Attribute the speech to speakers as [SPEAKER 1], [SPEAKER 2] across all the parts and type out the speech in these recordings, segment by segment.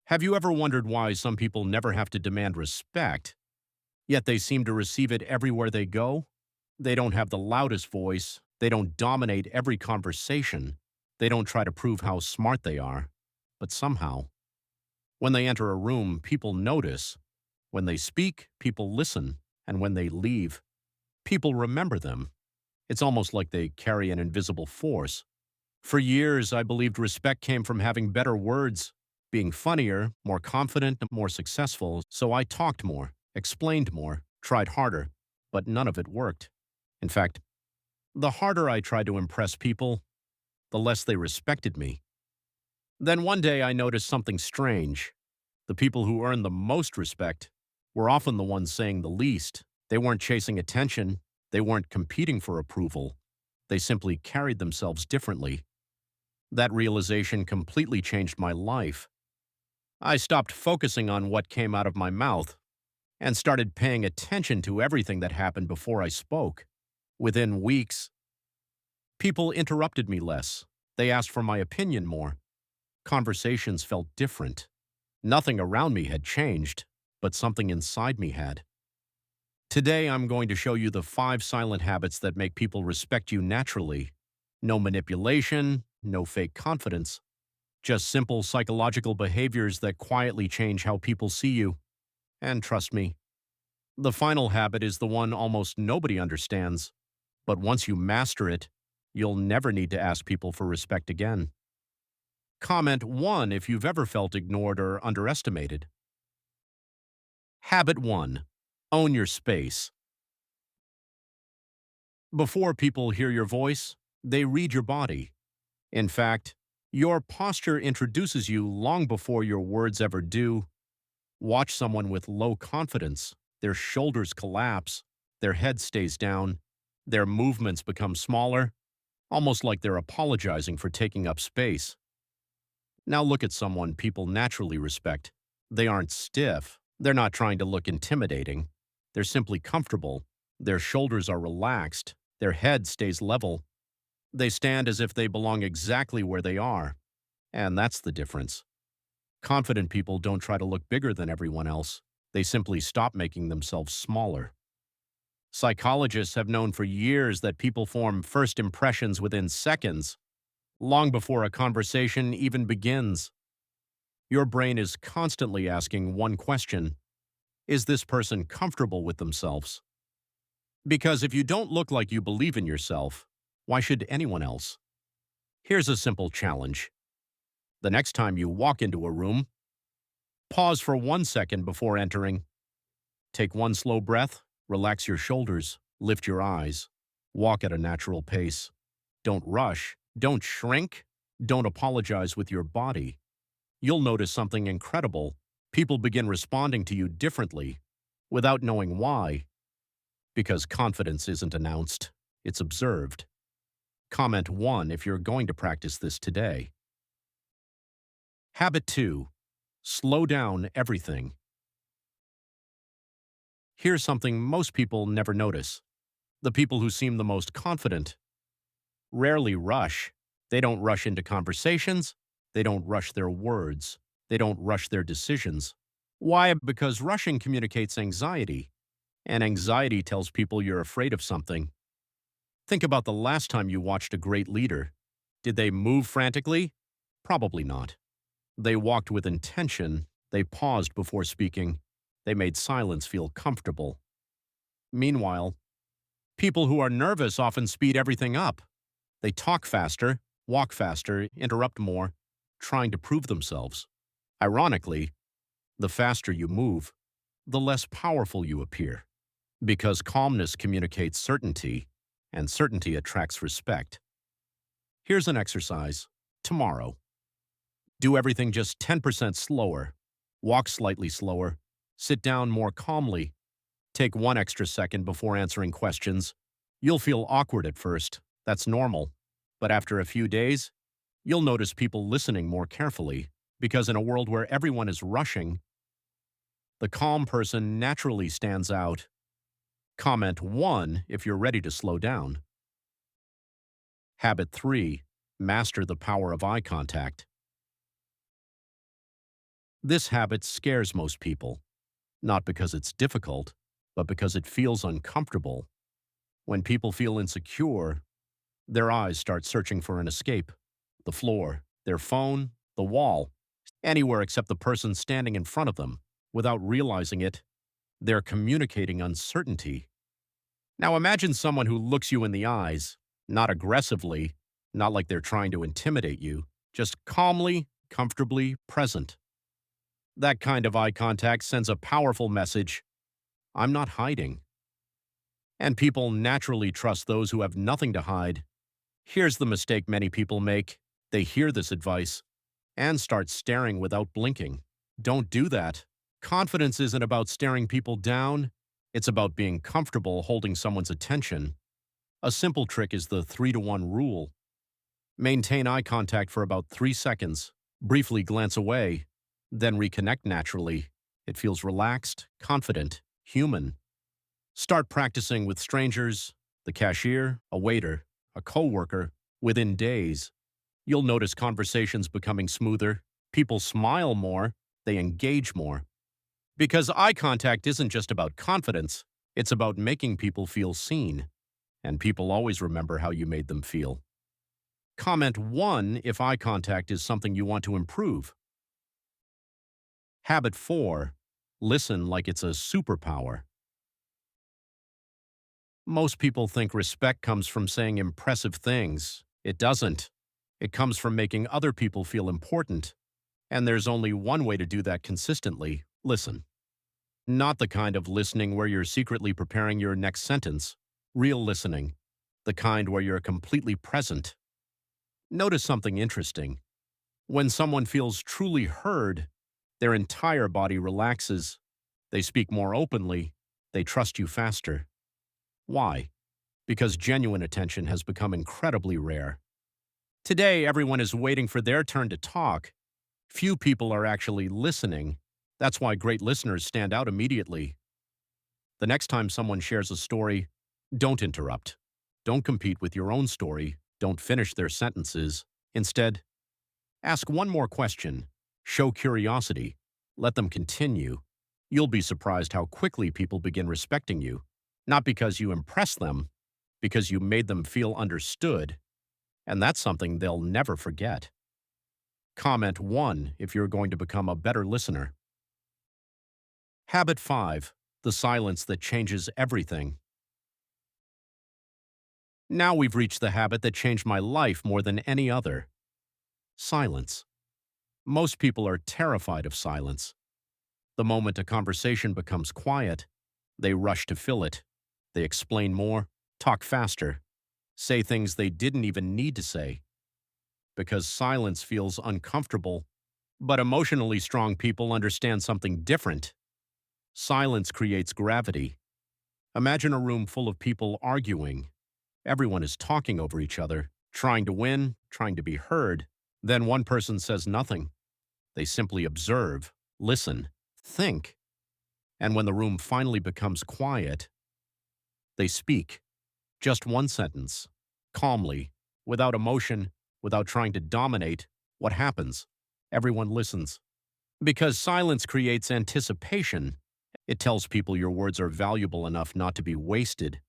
[SPEAKER 1] Have you ever wondered why some people never have to demand respect, yet they seem to receive it everywhere they go? They don't have the loudest voice, they don't dominate every conversation, they don't try to prove how smart they are. But somehow, when they enter a room, people notice. When they speak, people listen. And when they leave, people remember them. It's almost like they carry an invisible force. For years, I believed respect came from having better words, being funnier, more confident, more successful, so I talked more, explained more, tried harder, but none of it worked. In fact, the harder I tried to impress people, the less they respected me. Then one day I noticed something strange. The people who earned the most respect were often the ones saying the least. They weren't chasing attention, they weren't competing for approval. They simply carried themselves differently. That realization completely changed my life. I stopped focusing on what came out of my mouth and started paying attention to everything that happened before I spoke. Within weeks, people interrupted me less. They asked for my opinion more. Conversations felt different. Nothing around me had changed, but something inside me had. Today, I'm going to show you the 5 silent habits that make people respect you naturally. No manipulation, no fake confidence. Just simple psychological behaviors that quietly change how people see you. And trust me, the final habit is the one almost nobody understands. But once you master it, you'll never need to ask people for respect again. Comment 1 if you've ever felt ignored or underestimated. Habit 1. Own your space. Before people hear your voice, they read your body. In fact, your posture introduces you long before your words ever do. Watch someone with low confidence. Their shoulders collapse, their head stays down, their movements become smaller, almost like they're apologizing for taking up space. Now look at someone people naturally respect. They aren't stiff. They're not trying to look intimidating. They're simply comfortable. Their shoulders are relaxed. Their head stays level. They stand as if they belong exactly where they are. And that's the difference. Confident people don't try to look bigger than everyone else. They simply stop making themselves smaller. Psychologists have known for years that people form first impressions within seconds, long before a conversation even begins. Your brain is constantly asking one question: is this person comfortable with themselves? Because if you don't look like you believe in yourself, why should anyone else? Here's a simple challenge. The next time you walk into a room, pause for 1 second before entering. Take one slow breath, relax your shoulders, lift your eyes, walk at a natural pace. Don't rush, don't shrink, don't apologize with your body. You'll notice something incredible. People begin responding to you differently, without knowing why. Because confidence isn't announced, it's observed. Comment 1 if you're going to practice this today. Habit 2. Slow down everything. Here's something most people never notice. The people who seem the most confident rarely rush. They don't rush into conversations. They don't rush their words. They don't rush their decisions. Why? Because rushing communicates anxiety, and anxiety tells people you're afraid of something. Think about the last time you watched a great leader. Did they move frantically? Probably not. They walked with intention. They paused before speaking. They made silence feel comfortable. Meanwhile, people who are nervous often speed everything up. They talk faster, walk faster, interrupt more, trying to prove themselves. Ironically, the faster you move, the less powerful you appear. Because calmness communicates certainty, and certainty attracts respect. Here's an exercise. Tomorrow, do everything just 10% slower. Walk slightly slower. Sit down more calmly. Take 1 extra second before answering questions. You'll feel awkward at first. That's normal. But after a few days, you'll notice people listening more carefully, because in a world where everyone is rushing, the calm person naturally stands out. Comment 1 if you're ready to slow down. Habit 3. Master the power of eye contact. This habit scares most people, not because it's difficult, but because it feels uncomfortable. When people feel insecure, their eyes start searching for an escape. The floor, their phone, the wall, anywhere except the person standing in front of them. Without realizing it, they're communicating uncertainty. Now imagine someone who looks you in the eyes, not aggressively, not like they're trying to intimidate you, just calmly, comfortably present. That kind of eye contact sends a powerful message: I'm not hiding. And people naturally trust those who have nothing to hide. Here's the mistake many people make. They hear this advice and start staring without blinking. Don't do that. Confidence isn't about staring people down. It's about being comfortable holding someone's attention. A simple trick is the 3-to-1 rule. Maintain eye contact for about 3 seconds. Briefly glance away, then reconnect naturally. It feels relaxed, confident, human. Start practicing with strangers, the cashier, a waiter, a coworker. Within days, you'll notice conversations becoming smoother. People smile more, they engage more. Because eye contact isn't just about confidence, it's about making people feel seen. And people always remember how you made them feel. Comment 1 if eye contact is something you want to improve. Habit 4. Listen like it's a superpower. Most people think respect comes from saying impressive things. It doesn't. It comes from making other people feel important. And there's only one way to do that consistently: listen. Not the kind of listening where you're secretly preparing your next sentence. Real listening. The kind where you're completely present. Notice something interesting. When someone feels truly heard, their entire body relaxes. They speak more openly. They trust you faster. Why? Because genuine attention has become incredibly rare. Today, everyone is waiting for their turn to talk. Few people are actually listening. That's why great listeners stand out immediately. The next time someone shares a story, don't interrupt. Don't compete with your own story. Don't finish their sentences. Instead, ask one more question. Show curiosity. Let them continue. You'll be surprised how quickly people begin respecting you. Not because you impressed them, because you made them feel understood. And that's something they'll never forget. Comment 1 if you're going to become a better listener. Habit 5. The silence that changes everything. Now we've reached the habit that changed my life more than any other. Silence. Most people are terrified of silence. The moment a conversation becomes quiet, they rush to fill it. They explain more, talk faster, say things they didn't even need to say. Because silence feels uncomfortable, but emotionally strong people understand something different. Silence creates gravity. Imagine a room full of people arguing. Everyone is talking over each other, trying to win, trying to be heard. Then one person says nothing. They simply observe, listen, think. And when the room finally becomes quiet, they speak. Just one sentence, calmly, without emotion, without trying to dominate. What happens? Everyone listens. Because silence creates anticipation. It tells people your words are valuable enough not to be wasted.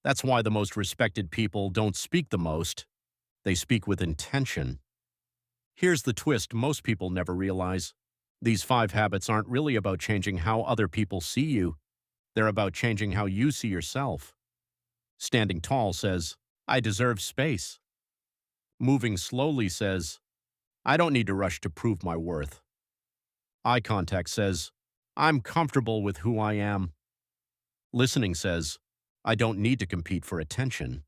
[SPEAKER 1] That's why the most respected people don't speak the most. They speak with intention. Here's the twist most people never realize. These 5 habits aren't really about changing how other people see you. They're about changing how you see yourself. Standing tall says, I deserve space. Moving slowly says, I don't need to rush to prove my worth. Eye contact says, I'm comfortable with who I am. Listening says, I don't need to compete for attention.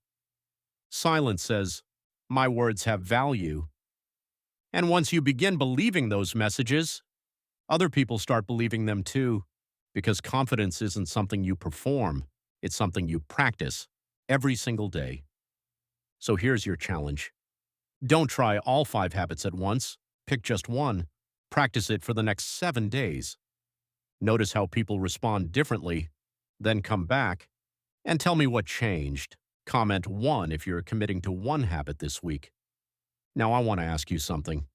[SPEAKER 1] Silence says, my words have value. And once you begin believing those messages, other people start believing them too, because confidence isn't something you perform, it's something you practice every single day. So here's your challenge. Don't try all 5 habits at once. Pick just one. Practice it for the next 7 days. Notice how people respond differently. Then come back and tell me what changed. Comment 1 if you're committing to one habit this week. Now I want to ask you something.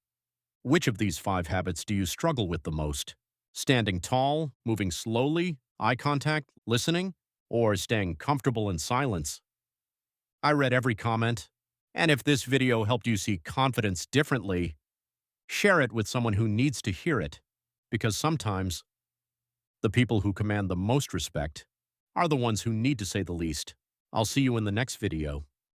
[SPEAKER 1] Which of these 5 habits do you struggle with the most? Standing tall, moving slowly, eye contact, listening, or staying comfortable in silence? I read every comment, and if this video helped you see confidence differently, share it with someone who needs to hear it, because sometimes the people who command the most respect are the ones who need to say the least. I'll see you in the next video.